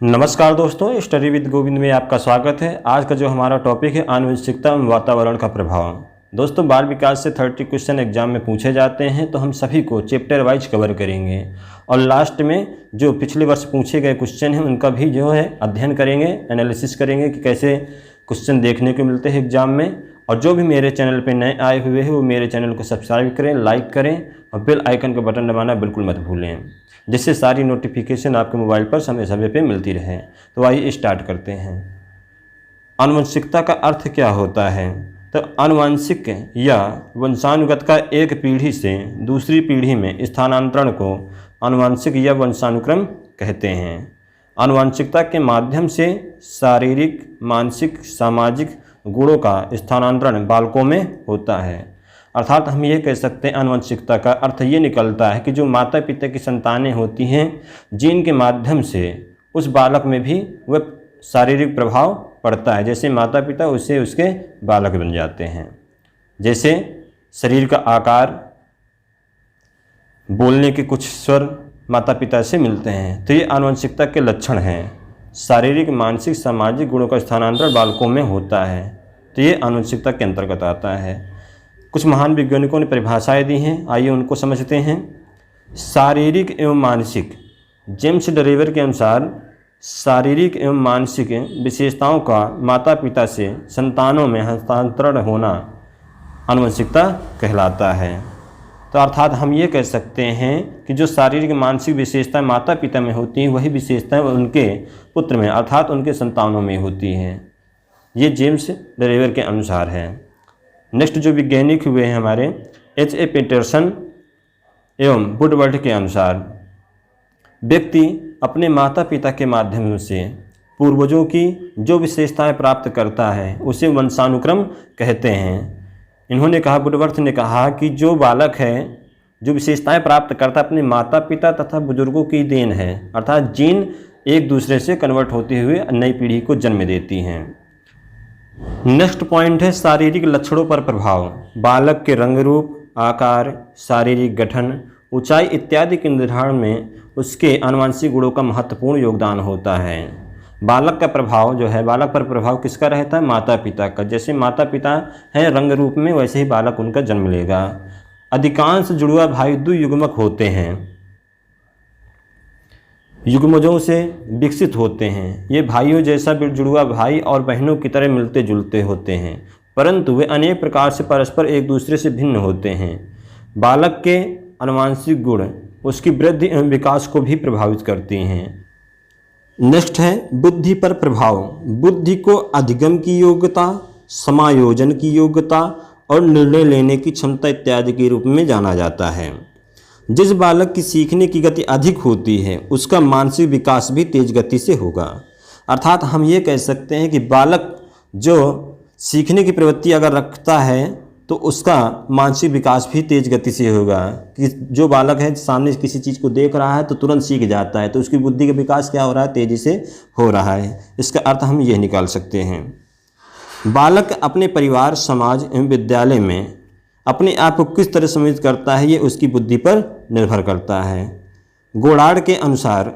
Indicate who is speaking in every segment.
Speaker 1: नमस्कार दोस्तों, study with Govind में आपका स्वागत है। आज का जो हमारा टॉपिक है आनुवंशिकता एवं वातावरण का प्रभाव। दोस्तों, बाल विकास से 30 क्वेश्चन एग्जाम में पूछे जाते हैं, तो हम सभी को चैप्टर वाइज कवर करेंगे और लास्ट में जो पिछले वर्ष पूछे गए क्वेश्चन हैं उनका भी जो है अध्ययन करेंगे, एनालिसिस करेंगे कि कैसे क्वेश्चन देखने को मिलते हैं एग्जाम में। और जो भी मेरे चैनल पर नए आए हुए हैं वो मेरे चैनल को सब्सक्राइब करें, लाइक करें और बेल आइकन का बटन दबाना बिल्कुल मत भूलें, जिससे सारी नोटिफिकेशन आपके मोबाइल पर समय समय पे मिलती रहे। तो आइए स्टार्ट करते हैं। आनुवंशिकता का अर्थ क्या होता है? तो आनुवंशिक या वंशानुगत का एक पीढ़ी से दूसरी पीढ़ी में स्थानांतरण को आनुवंशिक या वंशानुक्रम कहते हैं। आनुवंशिकता के माध्यम से शारीरिक, मानसिक, सामाजिक गुणों का स्थानांतरण बालकों में होता है। अर्थात हम ये कह सकते हैं आनुवंशिकता का अर्थ ये निकलता है कि जो माता पिता की संतानें होती हैं, जीन के माध्यम से उस बालक में भी वह शारीरिक प्रभाव पड़ता है। जैसे माता पिता उससे उसके बालक बन जाते हैं। जैसे शरीर का आकार, बोलने के कुछ स्वर माता पिता से मिलते हैं, तो ये आनुवंशिकता के लक्षण हैं। शारीरिक, मानसिक, सामाजिक गुणों का स्थानांतरण बालकों में होता है, तो ये आनुवंशिकता के अंतर्गत आता है। कुछ महान वैज्ञानिकों ने परिभाषाएं दी हैं, आइए उनको समझते हैं। शारीरिक एवं मानसिक, जेम्स डरेवर के अनुसार शारीरिक एवं मानसिक विशेषताओं का माता पिता से संतानों में हस्तांतरण होना आनुवंशिकता कहलाता है। तो अर्थात हम ये कह सकते हैं कि जो शारीरिक मानसिक विशेषताएं माता पिता में होती हैं, वही विशेषताएं उनके पुत्र में अर्थात उनके संतानों में होती हैं। ये जेम्स डरेवर के अनुसार है। नेक्स्ट जो वैज्ञानिक हुए हैं हमारे H.A. पीटरसन एवं वुडवर्ड के अनुसार, व्यक्ति अपने माता पिता के माध्यम से पूर्वजों की जो विशेषताएं प्राप्त करता है उसे वंशानुक्रम कहते हैं। इन्होंने कहा, वुडवर्ड ने कहा कि जो बालक है जो विशेषताएं प्राप्त करता है अपने माता पिता तथा बुजुर्गों की देन है। अर्थात जीन एक दूसरे से कन्वर्ट होते हुए नई पीढ़ी को जन्म देती हैं। नेक्स्ट पॉइंट है शारीरिक लक्षणों पर प्रभाव। बालक के रंग रूप, आकार, शारीरिक गठन, ऊंचाई इत्यादि के निर्धारण में उसके आनुवंशिक गुणों का महत्वपूर्ण योगदान होता है। बालक का प्रभाव जो है, बालक पर प्रभाव किसका रहता है? माता पिता का। जैसे माता पिता हैं रंग रूप में, वैसे ही बालक उनका जन्म लेगा। अधिकांश जुड़वा भाई द्वियुग्मक होते हैं, युग्मजों से विकसित होते हैं। ये भाइयों जैसा जुड़वा भाई और बहनों की तरह मिलते जुलते होते हैं, परंतु वे अनेक प्रकार से परस्पर एक दूसरे से भिन्न होते हैं। बालक के आनुवंशिक गुण उसकी वृद्धि एवं विकास को भी प्रभावित करती हैं। नेक्स्ट है बुद्धि पर प्रभाव। बुद्धि को अधिगम की योग्यता, समायोजन की योग्यता और निर्णय लेने की क्षमता इत्यादि के रूप में जाना जाता है। जिस बालक की सीखने की गति अधिक होती है उसका मानसिक विकास भी तेज गति से होगा। अर्थात हम ये कह सकते हैं कि बालक जो सीखने की प्रवृत्ति अगर रखता है तो उसका मानसिक विकास भी तेज गति से होगा। कि जो बालक है सामने किसी चीज़ को देख रहा है तो तुरंत सीख जाता है, तो उसकी बुद्धि का विकास क्या हो रहा है? तेज़ी से हो रहा है। इसका अर्थ हम यह निकाल सकते हैं। बालक अपने परिवार, समाज एवं विद्यालय में अपने आप को किस तरह सम्मिलित करता है, ये उसकी बुद्धि पर निर्भर करता है। गोडार्ड के अनुसार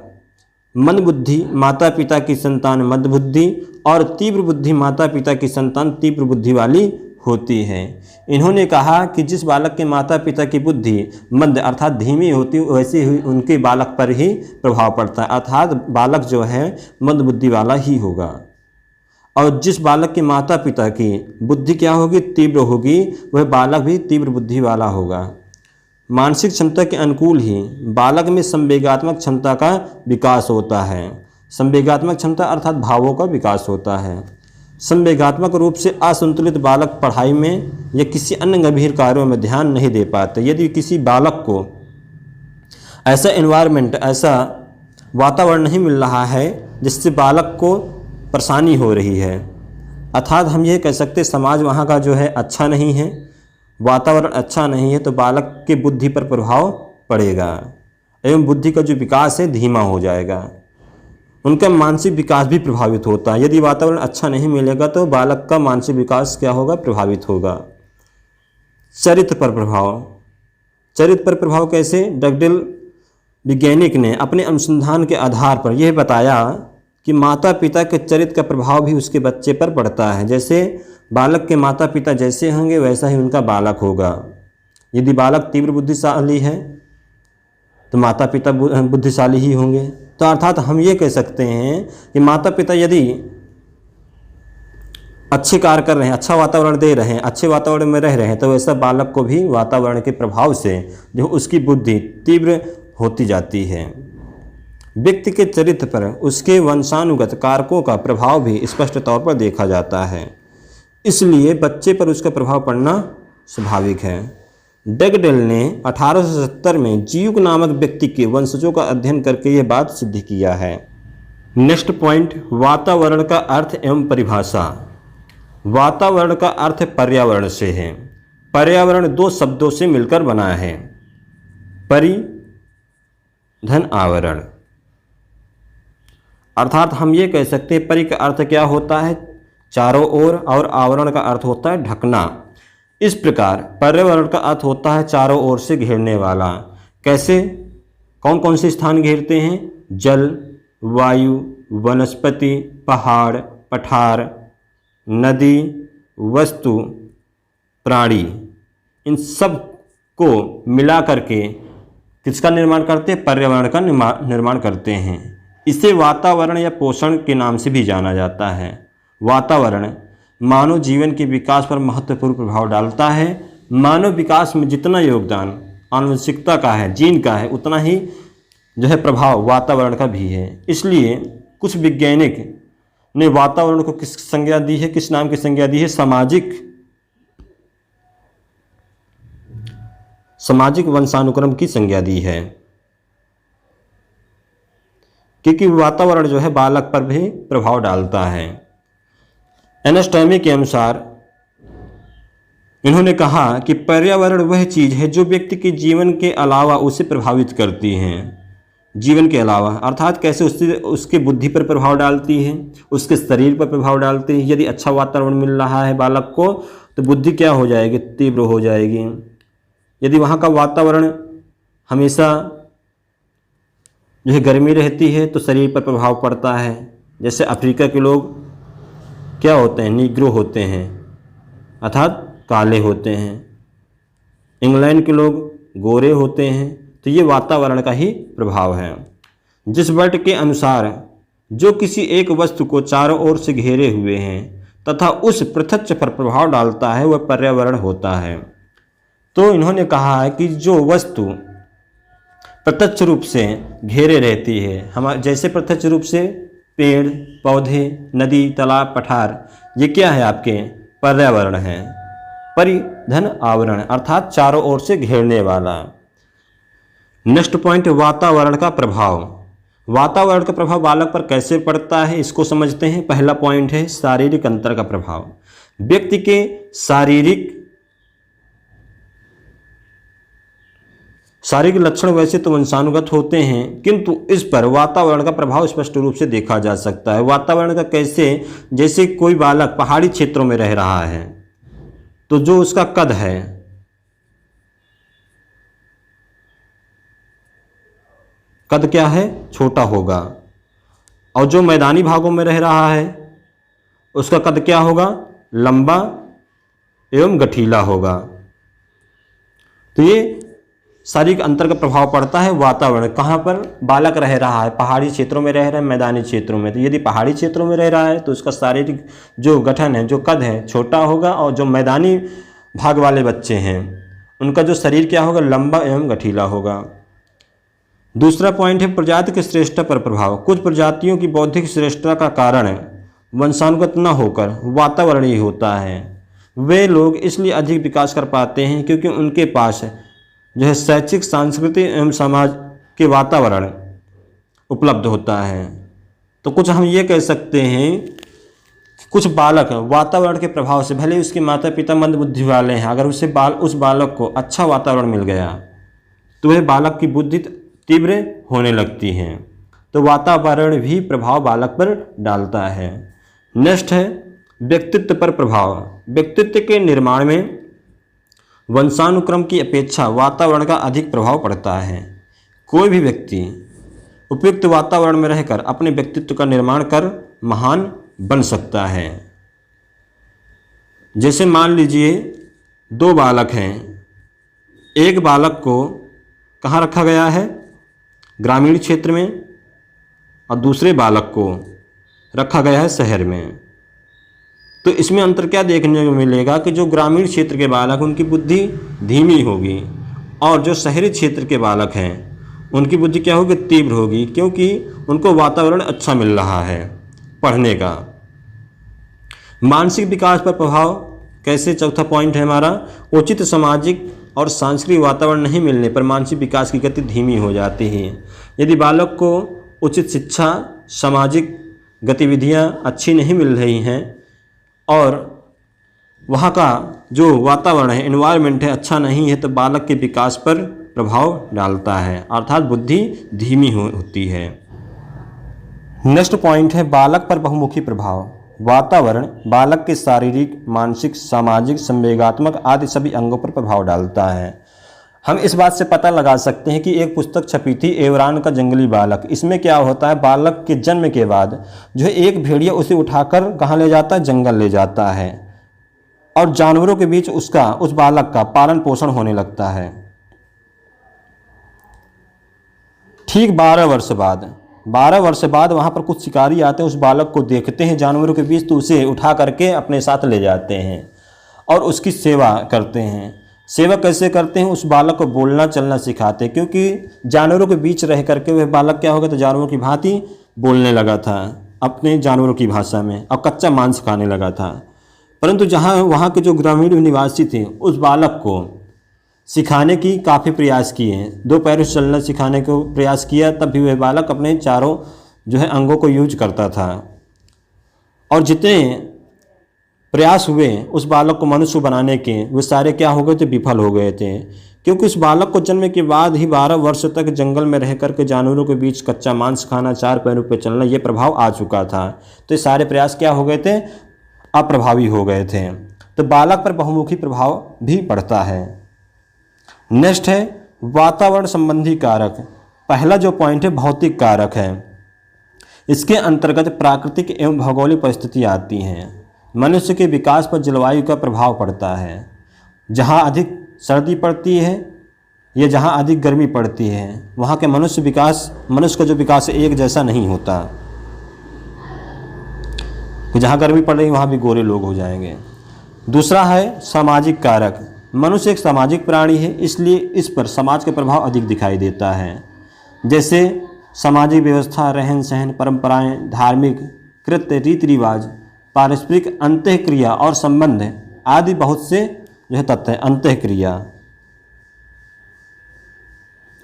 Speaker 1: मंदबुद्धि माता पिता की संतान मंदबुद्धि और तीव्र बुद्धि माता पिता की संतान तीव्र बुद्धि वाली होती है। इन्होंने कहा कि जिस बालक के माता पिता की बुद्धि मंद अर्थात धीमी होती है, वैसे ही उनके बालक पर ही प्रभाव पड़ता है। अर्थात बालक जो है मंद बुद्धि वाला ही होगा। और जिस बालक के माता पिता की बुद्धि क्या होगी? तीव्र होगी, वह बालक भी तीव्र बुद्धि वाला होगा। मानसिक क्षमता के अनुकूल ही बालक में संवेगात्मक क्षमता का विकास होता है। संवेगात्मक क्षमता अर्थात भावों का विकास होता है। संवेगात्मक रूप से असंतुलित बालक पढ़ाई में या किसी अन्य गंभीर कार्यों में ध्यान नहीं दे पाते। यदि किसी बालक को ऐसा एनवायरनमेंट, ऐसा वातावरण नहीं मिल रहा है जिससे बालक को परेशानी हो रही है, अर्थात हम ये कह सकते समाज वहाँ का जो है अच्छा नहीं है, वातावरण अच्छा नहीं है, तो बालक के बुद्धि पर प्रभाव पड़ेगा एवं बुद्धि का जो विकास है धीमा हो जाएगा। उनका मानसिक विकास भी प्रभावित होता है। यदि वातावरण अच्छा नहीं मिलेगा तो बालक का मानसिक विकास क्या होगा? प्रभावित होगा। चरित्र पर प्रभाव। चरित्र पर प्रभाव कैसे? डगडेल वैज्ञानिक ने अपने अनुसंधान के आधार पर यह बताया कि माता पिता के चरित्र का प्रभाव भी उसके बच्चे पर पड़ता है। जैसे बालक के माता पिता जैसे होंगे वैसा ही उनका बालक होगा। यदि बालक तीव्र बुद्धिशाली है तो माता पिता बुद्धिशाली ही होंगे। तो अर्थात हम ये कह सकते हैं कि माता पिता यदि अच्छे कार्य कर रहे हैं, अच्छा वातावरण दे रहे हैं, अच्छे वातावरण में रह रहे हैं, तो वैसा बालक को भी वातावरण के प्रभाव से जो उसकी बुद्धि तीव्र होती जाती है। व्यक्ति के चरित्र पर उसके वंशानुगत कारकों का प्रभाव भी स्पष्ट तौर पर देखा जाता है, इसलिए बच्चे पर उसका प्रभाव पड़ना स्वाभाविक है। डगडेल ने 1870 में जीव नामक व्यक्ति के वंशजों का अध्ययन करके यह बात सिद्ध किया है। नेक्स्ट पॉइंट, वातावरण का अर्थ एवं परिभाषा। वातावरण का अर्थ पर्यावरण से है। पर्यावरण दो शब्दों से मिलकर बना है, परि धन आवरण। अर्थात हम ये कह सकते हैं परि का अर्थ क्या होता है, चारों ओर, और आवरण का अर्थ होता है ढकना। इस प्रकार पर्यावरण का अर्थ होता है चारों ओर से घेरने वाला। कैसे, कौन कौन से स्थान घेरते हैं? जल, वायु, वनस्पति, पहाड़, पठार, नदी, वस्तु, प्राणी, इन सब को मिला करके किसका निर्माण करते हैं? पर्यावरण का निर्माण करते हैं। इसे वातावरण या पोषण के नाम से भी जाना जाता है। वातावरण मानव जीवन के विकास पर महत्वपूर्ण प्रभाव डालता है। मानव विकास में जितना योगदान आनुवंशिकता का है, जीन का है, उतना ही जो है प्रभाव वातावरण का भी है। इसलिए कुछ वैज्ञानिक ने वातावरण को किस संज्ञा दी है, किस नाम की संज्ञा दी है? सामाजिक वंशानुक्रम की संज्ञा दी है, क्योंकि वातावरण जो है बालक पर भी प्रभाव डालता है। एनास्टॉमी के अनुसार इन्होंने कहा कि पर्यावरण वह चीज़ है जो व्यक्ति के जीवन के अलावा उसे प्रभावित करती हैं। जीवन के अलावा अर्थात कैसे उसके बुद्धि पर प्रभाव डालती है, उसके शरीर पर प्रभाव डालती है। यदि अच्छा वातावरण मिल रहा है बालक को तो बुद्धि क्या हो जाएगी? तीव्र हो जाएगी। यदि वहाँ का वातावरण हमेशा जो है गर्मी रहती है तो शरीर पर प्रभाव पड़ता है। जैसे अफ्रीका के लोग क्या होते हैं? नीग्रो होते हैं, अर्थात काले होते हैं। इंग्लैंड के लोग गोरे होते हैं। तो ये वातावरण का ही प्रभाव है। जिस वर्ड के अनुसार जो किसी एक वस्तु को चारों ओर से घेरे हुए हैं तथा उस प्रत्यक्ष पर प्रभाव डालता है वह पर्यावरण होता है। तो इन्होंने कहा है कि जो वस्तु प्रत्यक्ष रूप से घेरे रहती है, हमारे जैसे प्रत्यक्ष रूप से पेड़, पौधे, नदी, तालाब, पठार, ये क्या है? आपके पर्यावरण है। परिधन आवरण अर्थात चारों ओर से घेरने वाला। नेक्स्ट पॉइंट, वातावरण का प्रभाव। वातावरण का प्रभाव बालक पर कैसे पड़ता है इसको समझते हैं। पहला पॉइंट है शारीरिक अंतर का प्रभाव। व्यक्ति के शारीरिक लक्षण वैसे तो वंशानुगत होते हैं, किंतु इस पर वातावरण का प्रभाव स्पष्ट रूप से देखा जा सकता है। वातावरण का कैसे? जैसे कोई बालक पहाड़ी क्षेत्रों में रह रहा है तो जो उसका कद है कद क्या है? छोटा होगा। और जो मैदानी भागों में रह रहा है उसका कद क्या होगा? लंबा एवं गठीला होगा। तो ये शारीरिक अंतर का प्रभाव पड़ता है वातावरण। कहाँ पर बालक रह रहा है? पहाड़ी क्षेत्रों में रह रहा है, मैदानी क्षेत्रों में। तो यदि पहाड़ी क्षेत्रों में रह रहा है तो उसका शारीरिक जो गठन है, जो कद है, छोटा होगा। और जो मैदानी भाग वाले बच्चे हैं उनका जो शरीर क्या होगा? लंबा एवं गठीला होगा। दूसरा पॉइंट है प्रजाति की श्रेष्ठता पर प्रभाव। कुछ प्रजातियों की बौद्धिक श्रेष्ठता का कारण वंशानुगत न होकर वातावरण ही होता है। वे लोग इसलिए अधिक विकास कर पाते हैं क्योंकि उनके पास जो है शैक्षिक, सांस्कृतिक एवं समाज के वातावरण उपलब्ध होता है। तो कुछ हम ये कह सकते हैं कुछ बालक वातावरण के प्रभाव से, भले उसके माता पिता मंद बुद्धि वाले हैं, अगर उस बालक को अच्छा वातावरण मिल गया तो वह बालक की बुद्धि तीव्र होने लगती हैं। तो वातावरण भी प्रभाव बालक पर डालता है। नेक्स्ट है व्यक्तित्व पर प्रभाव। व्यक्तित्व के निर्माण में वंशानुक्रम की अपेक्षा वातावरण का अधिक प्रभाव पड़ता है। कोई भी व्यक्ति उपयुक्त वातावरण में रहकर अपने व्यक्तित्व का निर्माण कर महान बन सकता है। जैसे मान लीजिए दो बालक हैं, एक बालक को कहाँ रखा गया है, ग्रामीण क्षेत्र में, और दूसरे बालक को रखा गया है शहर में। तो इसमें अंतर क्या देखने को मिलेगा कि जो ग्रामीण क्षेत्र के बालक उनकी बुद्धि धीमी होगी, और जो शहरी क्षेत्र के बालक हैं उनकी बुद्धि क्या होगी, तीव्र होगी, क्योंकि उनको वातावरण अच्छा मिल रहा है पढ़ने का। मानसिक विकास पर प्रभाव कैसे, चौथा पॉइंट है हमारा, उचित सामाजिक और सांस्कृतिक वातावरण नहीं मिलने पर मानसिक विकास की गति धीमी हो जाती है। यदि बालक को उचित शिक्षा, सामाजिक गतिविधियां अच्छी नहीं मिल रही हैं और वहाँ का जो वातावरण है, एनवायरनमेंट है, अच्छा नहीं है, तो बालक के विकास पर प्रभाव डालता है, अर्थात बुद्धि धीमी होती है। नेक्स्ट पॉइंट है बालक पर बहुमुखी प्रभाव। वातावरण बालक के शारीरिक, मानसिक, सामाजिक, संवेगात्मक आदि सभी अंगों पर प्रभाव डालता है। हम इस बात से पता लगा सकते हैं कि एक पुस्तक छपी थी, एवरान का जंगली बालक। इसमें क्या होता है, बालक के जन्म के बाद जो है एक भेड़िया उसे उठाकर कहाँ ले जाता है, जंगल ले जाता है, और जानवरों के बीच उस बालक का पालन पोषण होने लगता है। ठीक 12 वर्ष बाद वहाँ पर कुछ शिकारी आते हैं, उस बालक को देखते हैं जानवरों के बीच, तो उसे उठा करके अपने साथ ले जाते हैं और उसकी सेवा करते हैं। सेवा कैसे करते हैं, उस बालक को बोलना चलना सिखाते हैं, क्योंकि जानवरों के बीच रह करके वह बालक क्या हो गया, तो जानवरों की भांति बोलने लगा था अपने जानवरों की भाषा में, और कच्चा मांस खाने लगा था। परंतु जहाँ वहाँ के जो ग्रामीण निवासी थे, उस बालक को सिखाने की काफ़ी प्रयास किए, 2 पैरों से चलना सिखाने को प्रयास किया, तब भी वह बालक अपने चारों जो है अंगों को यूज करता था। और जितने प्रयास हुए उस बालक को मनुष्य बनाने के, वे सारे क्या हो गए थे, विफल हो गए थे, क्योंकि उस बालक को जन्म के बाद ही 12 वर्ष तक जंगल में रह करके जानवरों के बीच कच्चा मांस खाना, 4 पैरों पर चलना, ये प्रभाव आ चुका था। तो ये सारे प्रयास क्या हो गए थे, अप्रभावी हो गए थे। तो बालक पर बहुमुखी प्रभाव भी पड़ता है। नेक्स्ट है वातावरण संबंधी कारक। पहला जो पॉइंट है भौतिक कारक है। इसके अंतर्गत प्राकृतिक एवं भौगोलिक परिस्थितियाँ आती हैं। मनुष्य के विकास पर जलवायु का प्रभाव पड़ता है। जहाँ अधिक सर्दी पड़ती है या जहाँ अधिक गर्मी पड़ती है, वहाँ के मनुष्य का जो विकास है एक जैसा नहीं होता। जहाँ गर्मी पड़ रही वहाँ भी गोरे लोग हो जाएंगे। दूसरा है सामाजिक कारक। मनुष्य एक सामाजिक प्राणी है, इसलिए इस पर समाज का प्रभाव अधिक दिखाई देता है। जैसे सामाजिक व्यवस्था, रहन सहन, परंपराएं, धार्मिक कृत्य, रीति रिवाज, पारस्परिक अंतःक्रिया और संबंध आदि बहुत से जो है तथ्य है। अंतःक्रिया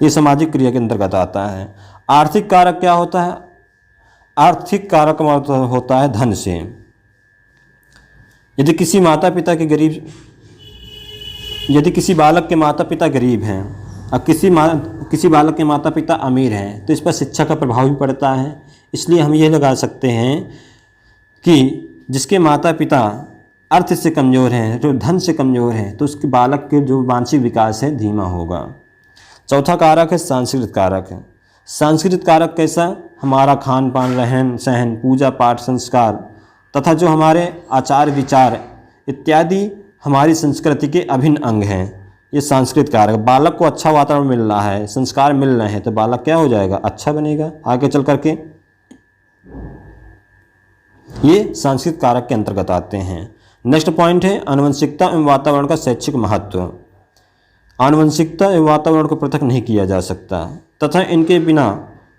Speaker 1: ये सामाजिक क्रिया के अंतर्गत आता है। आर्थिक कारक क्या होता है, आर्थिक कारक होता है धन से। यदि किसी बालक के माता पिता गरीब हैं और किसी बालक के माता पिता अमीर हैं, तो इस पर शिक्षा का प्रभाव भी पड़ता है। इसलिए हम ये लगा सकते हैं कि जिसके माता पिता अर्थ से कमज़ोर हैं, जो धन से कमज़ोर हैं, तो उसके बालक के जो मानसिक विकास है धीमा होगा। चौथा कारक है सांस्कृतिक कारक है। सांस्कृतिक कारक कैसा, हमारा खान पान, रहन सहन, पूजा पाठ, संस्कार तथा जो हमारे आचार विचार इत्यादि हमारी संस्कृति के अभिन्न अंग हैं, ये सांस्कृतिक कारक। बालक को अच्छा वातावरण मिल रहा है, संस्कार मिल रहे हैं, तो बालक क्या हो जाएगा, अच्छा बनेगा आगे चल करके। ये सांस्कृतिक कारक के अंतर्गत आते हैं। नेक्स्ट पॉइंट है आनुवंशिकता एवं वातावरण का शैक्षिक महत्व। आनुवंशिकता एवं वातावरण को पृथक नहीं किया जा सकता तथा इनके बिना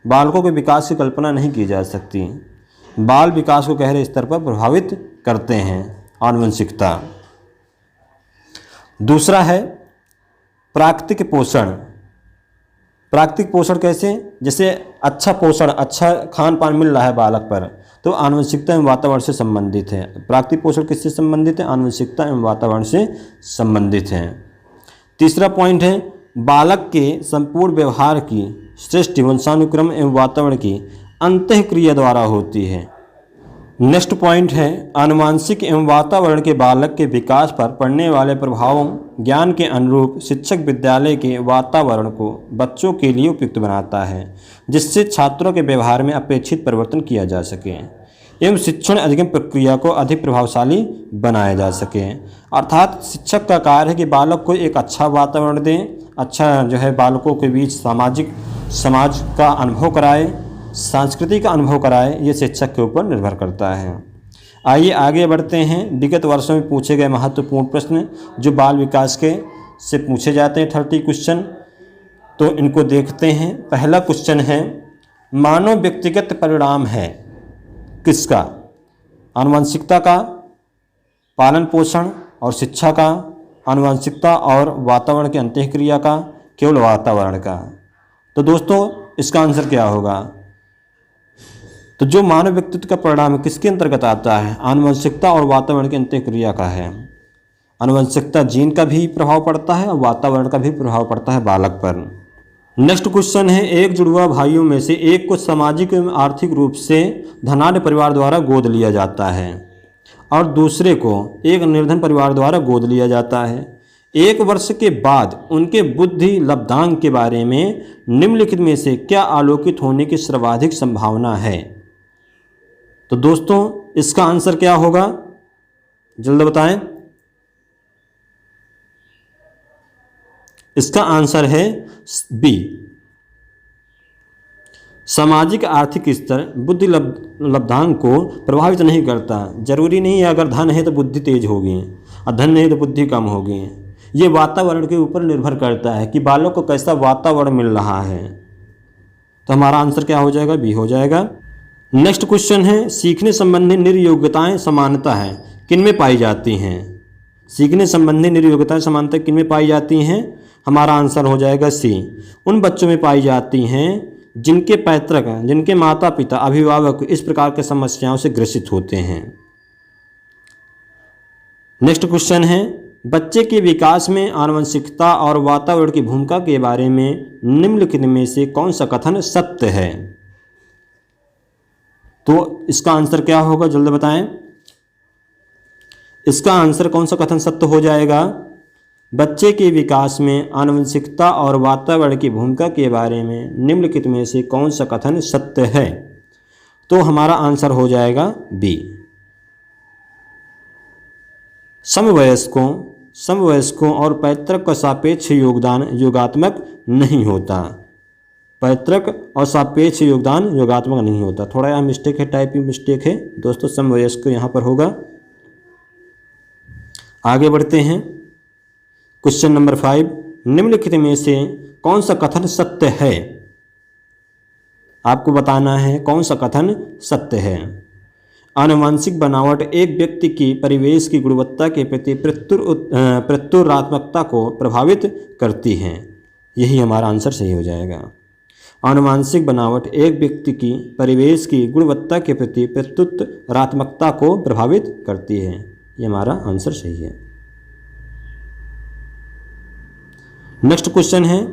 Speaker 1: बालकों के विकास की कल्पना नहीं की जा सकती। बाल विकास को गहरे स्तर पर प्रभावित करते हैं आनुवंशिकता। दूसरा है प्राकृतिक पोषण। प्राकृतिक पोषण कैसे, जैसे अच्छा पोषण, अच्छा खान पान मिल रहा है बालक पर, तो आनुवंशिकता एवं वातावरण से संबंधित है। प्राकृतिक पोषण किससे संबंधित है, आनुवंशिकता एवं वातावरण से संबंधित है। तीसरा पॉइंट है बालक के संपूर्ण व्यवहार की सृष्टि वंशानुक्रम एवं वातावरण की अंतःक्रिया द्वारा होती है। नेक्स्ट पॉइंट है आनुवांशिक एवं वातावरण के बालक के विकास पर पड़ने वाले प्रभावों ज्ञान के अनुरूप शिक्षक विद्यालय के वातावरण को बच्चों के लिए उपयुक्त बनाता है, जिससे छात्रों के व्यवहार में अपेक्षित परिवर्तन किया जा सके एवं शिक्षण अधिगम प्रक्रिया को अधिक प्रभावशाली बनाया जा सके। अर्थात शिक्षक का कार्य है कि बालक को एक अच्छा वातावरण दें, अच्छा जो है बालकों के बीच समाज का अनुभव कराए, संस्कृति का अनुभव कराए, ये शिक्षक के ऊपर निर्भर करता है। आइए आगे बढ़ते हैं। विगत वर्षों में पूछे गए महत्वपूर्ण प्रश्न जो बाल विकास के से पूछे जाते हैं 30 क्वेश्चन, तो इनको देखते हैं। पहला क्वेश्चन है मानव व्यक्तिगत परिणाम है किसका? आनुवंशिकता का, पालन पोषण और शिक्षा का, आनुवंशिकता और वातावरण की अंतःक्रिया का, केवल वातावरण का? तो दोस्तों इसका आंसर क्या होगा? तो जो मानव व्यक्तित्व का परिणाम किसके अंतर्गत आता है? आनुवंशिकता और वातावरण की अंतःक्रिया का है। आनुवंशिकता जीन का भी प्रभाव पड़ता है और वातावरण का भी प्रभाव पड़ता है बालक पर। नेक्स्ट क्वेश्चन है एक जुड़वा भाइयों में से एक को सामाजिक एवं आर्थिक रूप से धनाढ्य परिवार द्वारा गोद लिया जाता है और दूसरे को एक निर्धन परिवार द्वारा गोद लिया जाता है। 1 वर्ष के बाद उनके बुद्धि लब्धांक के बारे में निम्नलिखित में से क्या आलोकित होने की सर्वाधिक संभावना है? तो दोस्तों इसका आंसर क्या होगा, जल्द बताएं। इसका आंसर है बी, सामाजिक आर्थिक स्तर बुद्धि लब्धांक को प्रभावित नहीं करता। जरूरी नहीं है अगर धन है तो बुद्धि तेज होगी और धन नहीं तो बुद्धि कम होगी। ये वातावरण के ऊपर निर्भर करता है कि बालक को कैसा वातावरण मिल रहा है। तो हमारा आंसर क्या हो जाएगा? बी हो जाएगा। नेक्स्ट क्वेश्चन है सीखने संबंधी निर्योग्यताएं समानता है किन में पाई जाती हैं? सीखने संबंधी निर्योग्यताएं समानता किन में पाई जाती हैं? हमारा आंसर हो जाएगा सी, उन बच्चों में पाई जाती हैं जिनके पैतृक, जिनके माता पिता अभिभावक इस प्रकार के समस्याओं से ग्रसित होते हैं। नेक्स्ट क्वेश्चन है बच्चे के विकास में आनुवंशिकता और वातावरण की भूमिका के बारे में निम्नलिखित में से कौन सा कथन सत्य है? तो इसका आंसर क्या होगा, जल्द बताएं। इसका आंसर कौन सा कथन सत्य हो जाएगा? बच्चे के विकास में आनुवंशिकता और वातावरण की भूमिका के बारे में निम्नलिखित में से कौन सा कथन सत्य है? तो हमारा आंसर हो जाएगा बी, समवयस्कों और पैतृक का सापेक्ष योगदान योगात्मक नहीं होता। पैतृक और सापेक्ष योगदान योगात्मक नहीं होता। थोड़ा यहाँ मिस्टेक है, टाइपिंग मिस्टेक है दोस्तों, समवयस्क यहाँ पर होगा। आगे बढ़ते हैं। क्वेश्चन नंबर 5 निम्नलिखित में से कौन सा कथन सत्य है? आपको बताना है कौन सा कथन सत्य है। आनुवंशिक बनावट एक व्यक्ति की परिवेश की गुणवत्ता के प्रति प्रत्युरात्मकता को प्रभावित करती है। यही हमारा आंसर सही हो जाएगा। आनुवंशिक बनावट एक व्यक्ति की परिवेश की गुणवत्ता के प्रति प्रत्युरात्मकता को प्रभावित करती है। ये हमारा आंसर सही है। नेक्स्ट क्वेश्चन है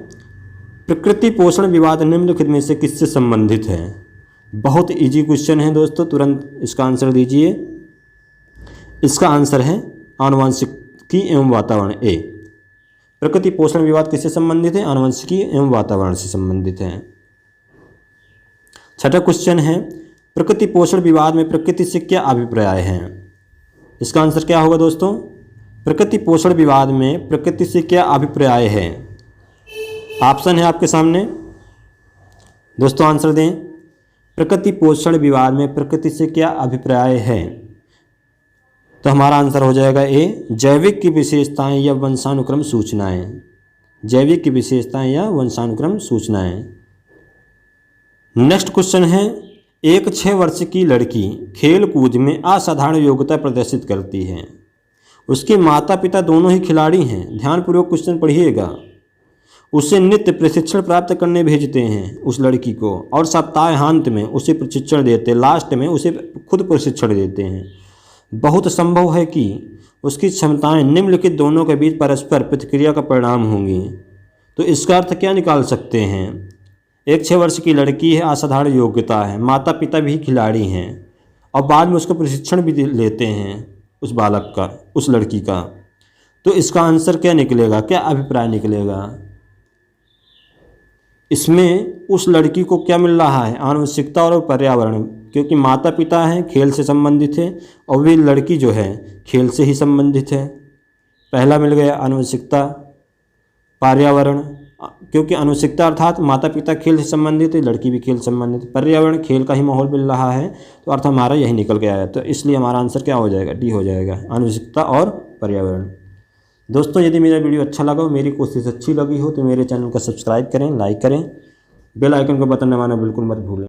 Speaker 1: प्रकृति पोषण विवाद निम्नलिखित में से किससे संबंधित है? बहुत इजी क्वेश्चन है दोस्तों, तुरंत इसका आंसर दीजिए। इसका आंसर है आनुवंशिकी एवं वातावरण। ए, प्रकृति पोषण विवाद किससे संबंधित है? आनुवंशिकी एवं वातावरण से संबंधित है। छठा क्वेश्चन है प्रकृति पोषण विवाद में प्रकृति से क्या अभिप्राय है? इसका आंसर क्या होगा दोस्तों? प्रकृति पोषण विवाद में प्रकृति से क्या अभिप्राय है? ऑप्शन है आपके सामने, दोस्तों आंसर दें। प्रकृति पोषण विवाद में प्रकृति से क्या अभिप्राय है? तो हमारा आंसर हो जाएगा ए, जैविक की विशेषताएं या वंशानुक्रम सूचनाएं। जैविक की विशेषताएं या वंशानुक्रम सूचनाएं। नेक्स्ट क्वेश्चन है एक 6 वर्ष की लड़की खेल कूद में असाधारण योग्यता प्रदर्शित करती है। उसके माता पिता दोनों ही खिलाड़ी हैं। ध्यानपूर्वक क्वेश्चन पढ़िएगा। उसे नित्य प्रशिक्षण प्राप्त करने भेजते हैं उस लड़की को, और सप्ताहांत में उसे प्रशिक्षण देते, लास्ट में उसे खुद प्रशिक्षण देते हैं। बहुत संभव है कि उसकी क्षमताएं निम्नलिखित दोनों के बीच परस्पर प्रतिक्रिया का परिणाम होंगी। तो इसका अर्थ क्या निकाल सकते हैं? एक 6 वर्ष की लड़की है, असाधारण योग्यता है, माता पिता भी खिलाड़ी हैं, और बाद में उसका प्रशिक्षण भी लेते हैं उस बालक का, उस लड़की का, तो इसका आंसर क्या निकलेगा, क्या अभिप्राय निकलेगा? इसमें उस लड़की को क्या मिल रहा है? आनुवंशिकता और पर्यावरण, क्योंकि माता पिता हैं खेल से संबंधित है और वे लड़की जो है खेल से ही संबंधित है। पहला मिल गया आनुवंशिकता, पर्यावरण, क्योंकि आनुवंशिकता अर्थात माता पिता खेल से संबंधित है, लड़की भी खेल से संबंधित, पर्यावरण खेल का ही माहौल मिल रहा है, तो अर्थ हमारा यही निकल के आया। तो इसलिए हमारा आंसर क्या हो जाएगा? डी हो जाएगा, आनुवंशिकता और पर्यावरण। दोस्तों, यदि मेरा वीडियो अच्छा लगा हो, मेरी कोशिश अच्छी लगी हो, तो मेरे चैनल को सब्सक्राइब करें, लाइक करें, बेल आइकन को बटन दबाना बिल्कुल मत भूलें।